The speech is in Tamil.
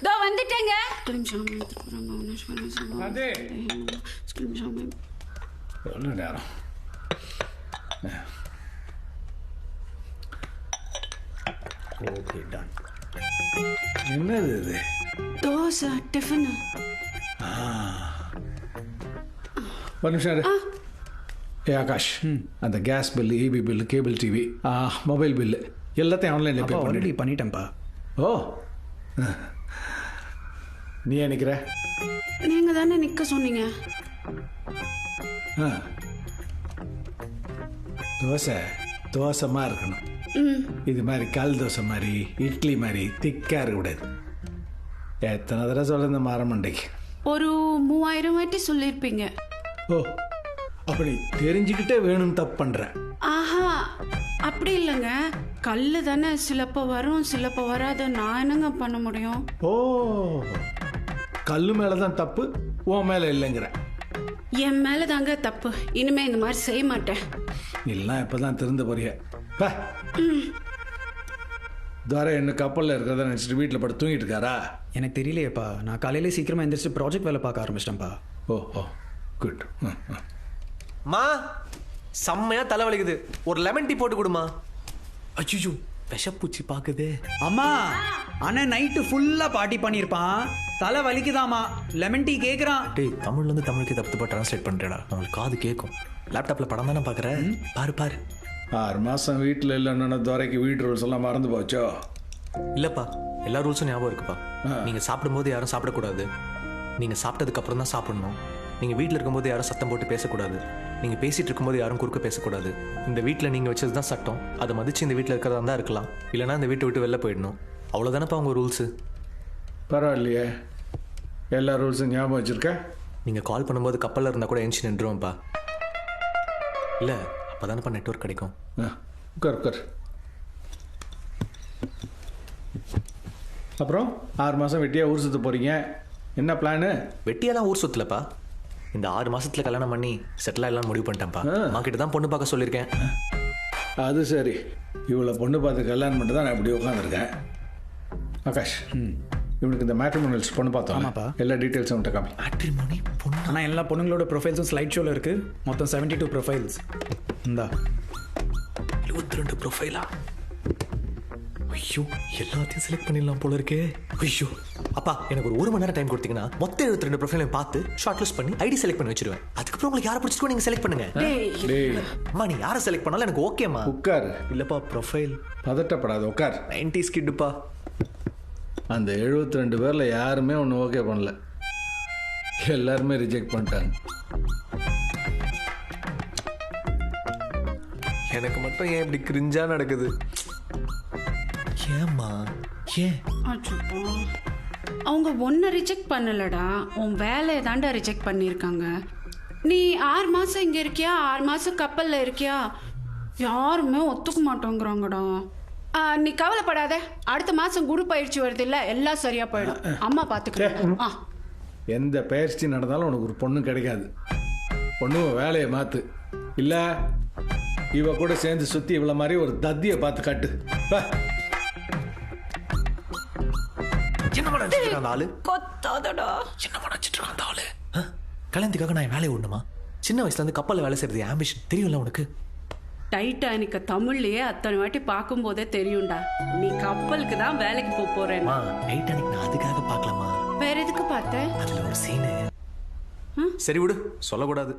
இதோ வந்துட்டேங்க. நேரம் என்னது இது? தோசை டிஃபன். ஒரு நிமிஷம். ஏ ஆகாஷ், அந்த gas bill, EB bill, cable TV, mobile bill எல்லாத்தையும் ஆன்லைனில் பே ஆல்ரெடி பண்ணிட்டேன்ப்பா. ஓ, நீ ஏன் நிற்கிற? நீங்க தானே நிக்க சொன்னீங்க. தோசை தோசைமா இருக்கணும். இது மாதிரி கல் தோசை மாதிரி, இட்லி மாதிரி திக்காக இருக்கக்கூடாது. எத்தனை தடவை சொல்ல இந்த மரமண்டைக்கு? ஒரு 3000 வாட்டி சொல்லியிருப்பீங்க. ஓ, அப்படி தெரிஞ்சுக்கிட்டே வேணும்னு தப்பு பண்ற? ஆஹா, அப்படி இல்லைங்க. கல்லு தானே, சிலப்போ வரும் சிலப்போ வராது. நான் என்னங்க பண்ண முடியும்? ஓ, கல்லு மேலதான் தப்பு, உன் மேல இல்லைங்கிற? என் மேல தாங்க தப்பு. இனிமே இந்த மாதிரி செய்ய மாட்டேன். எல்லாம் இப்பதான் திருந்த போறிய. துரை என்ன கப்பலில் இருக்கிறத நினச்சிட்டு வீட்டில் படுத்து தூங்கிட்டு இருக்காரா? எனக்கு தெரியலையேப்பா. நான் காலையில சீக்கிரமா எந்திரிச்சு ப்ராஜெக்ட் வேலை பார்க்க ஆரம்பிச்சிட்டேன்ப்பா. ஓ ஓ, குட். மா, செம்மையா தலை வலிக்குது. ஒரு லெமன் டீ போட்டு கொடுமா. அய்யோ, விஷப்பூச்சி பாக்குதே. அம்மா, அண்ணன் நைட்டு ஃபுல்லா பார்ட்டி பண்ணியிருப்பான், தலை வலிக்குதாமா, லெமன் டீ கேட்குறான். டேய், தமிழ்ல இருந்து தமிழுக்கு தப்பு ட்ரான்ஸ்லேட் பண்றேடா. நம்மளுக்கு காது கேட்கும். லேப்டாப்ல படம் தானே பாக்குறேன். பாரு பாரு. 6 மாதம் வீட்டில் இல்லைன்னா துரைக்கு வீட்டு ரூல்ஸ் எல்லாம் மறந்து போச்சோ? இல்லப்பா, எல்லா ரூல்ஸும் ஞாபகம் இருக்குப்பா. நீங்க சாப்பிடும்போது யாரும் சாப்பிடக்கூடாது. நீங்க சாப்பிட்டதுக்கு அப்புறம் தான் சாப்பிடணும். நீங்க வீட்டில் இருக்கும்போது யாரும் சத்தம் போட்டு பேசக்கூடாது. நீங்க பேசிட்டு இருக்கும்போது யாரும் குறுக்க பேசக்கூடாது. இந்த வீட்டில் நீங்க வச்சது தான் சட்டம். அதை மதிச்சு இந்த வீட்டில் இருக்கிறதா தான் இருக்கலாம். இல்லைன்னா இந்த வீட்டை விட்டு வெளில போயிடணும். அவ்வளோதானப்பா உங்க ரூல்ஸு. பரவாயில்லையே, எல்லா ரூல்ஸும் ஞாபகம் வச்சிருக்க. நீங்க கால் பண்ணும்போது கப்பலில் இருந்தால் கூட எஞ்சி நின்றுவோம்ப்பா. இல்லை, அப்போதானப்பா நெட்வொர்க் கிடைக்கும். உட்கார் உட்கார். அப்புறம் 6 மாதம் வெட்டியாக ஊர் சுற்ற போகிறீங்க, என்ன பிளானு? வெட்டியெல்லாம் ஊர் சுற்றலப்பா. இந்த 6 மாசத்துல கல்யாணம் பண்ணி செட்டில் ஆகலாம் முடிவு பண்ணிட்டேன்ப்பா. அம்மா கிட்ட தான் பொண்ணு பார்க்க சொல்லியிருக்கேன். அது சரி, இவ்வளோ பொண்ணு பார்த்து கல்யாணம் பண்ணிட்டு தான் நான் இப்படி உட்காந்துருக்கேன். ஆகாஷ், இவனுக்கு இந்த மேட்ரிமோனியல்ஸ் பொண்ணு பார்த்தோம். ஆமாப்பா. எல்லா டீட்டெயில்ஸும் உன்ட்ட காமி. மேட்ரிமோனி பொண்ணு? ஆனால் எல்லா பொண்ணுங்களோட ப்ரொஃபைல்ஸும் ஸ்லைட் ஷோவில் இருக்கு. மொத்தம் 72 ப்ரொஃபைல்ஸ். இந்தா 22 ப்ரொஃபைலா? ஐயோ, எல்லாத்தையும் செலக்ட் பண்ணிடலாம் போல இருக்கே. ஐயோ அப்பா, எனக்கு ஒரு 1 மணி நேரம் டைம் கொடுத்தீங்கன்னா மொத்தம் 72 ப்ரொஃபைலையும் பார்த்து ஷார்ட் லிஸ்ட் பண்ணி ஐடி செலக்ட் பண்ணி வச்சிருவேன். அதுக்கப்புறம் உங்களுக்கு யாரை பிடிச்சிக்கோ நீங்க செலக்ட் பண்ணுங்க. அம்மா, நீ யாரை செலக்ட் பண்ணாலும் எனக்கு ஓகேம்மா. உட்கார். இல்லப்பா, ப்ரொஃபைல். பதட்டப்படாத, உட்கார். 90s கிட்டுப்பா. அந்த 72 பேரில் யாருமே ஒன்று ஓகே பண்ணல, எல்லாருமே ரிஜெக்ட் பண்ணிட்டாங்க. எனக்கு மட்டும் ஏன் இப்படி கிரிஞ்சா நடக்குது? ஏம்மா, ஏன்? அவங்க ஒன்றை ரிஜெக்ட் பண்ணலடா, உன் வேலையை தாண்டா ரிஜெக்ட் பண்ணியிருக்காங்க. நீ 6 மாதம் இங்கே இருக்கியா, 6 மாதம் கப்பலில் இருக்கியா, யாருமே ஒத்துக்க மாட்டோங்கிறாங்கடா. நீ கவலைப்படாத, அடுத்த மாதம் குரு பயிற்சி வருது இல்லை, எல்லாம் சரியா போயிடும். அம்மா பார்த்துக்கிறேன். எந்த பயிற்சி நடந்தாலும் உனக்கு ஒரு பொண்ணு கிடைக்காது. பொண்ணு வேலையை மாற்று, இல்லை இவ கூட சேர்ந்து சுற்றி இவ்வளோ மாதிரி ஒரு தத்தியை பார்த்து காட்டு. கல்யாணத்துக்காக நான் வேலையை விடணுமா? சின்ன வயசுல இருந்து கப்பல்ல வேலை செய்யறது ஆம்பிஷன் தெரியும்ல உனக்கு? டைட்டானிக்க தமிழ்லயே அத்தனை வாட்டி பார்க்கும் போதே தெரியும்டா. நீ கப்பலுக்கு தான் வேலைக்கு போறேன். டைட்டானிக் நான் அதுக்காக பார்க்கலாமா? வேற எதுக்கு பார்த்த? அதுல ஒரு சீனு. சரி விடு, சொல்லக்கூடாது.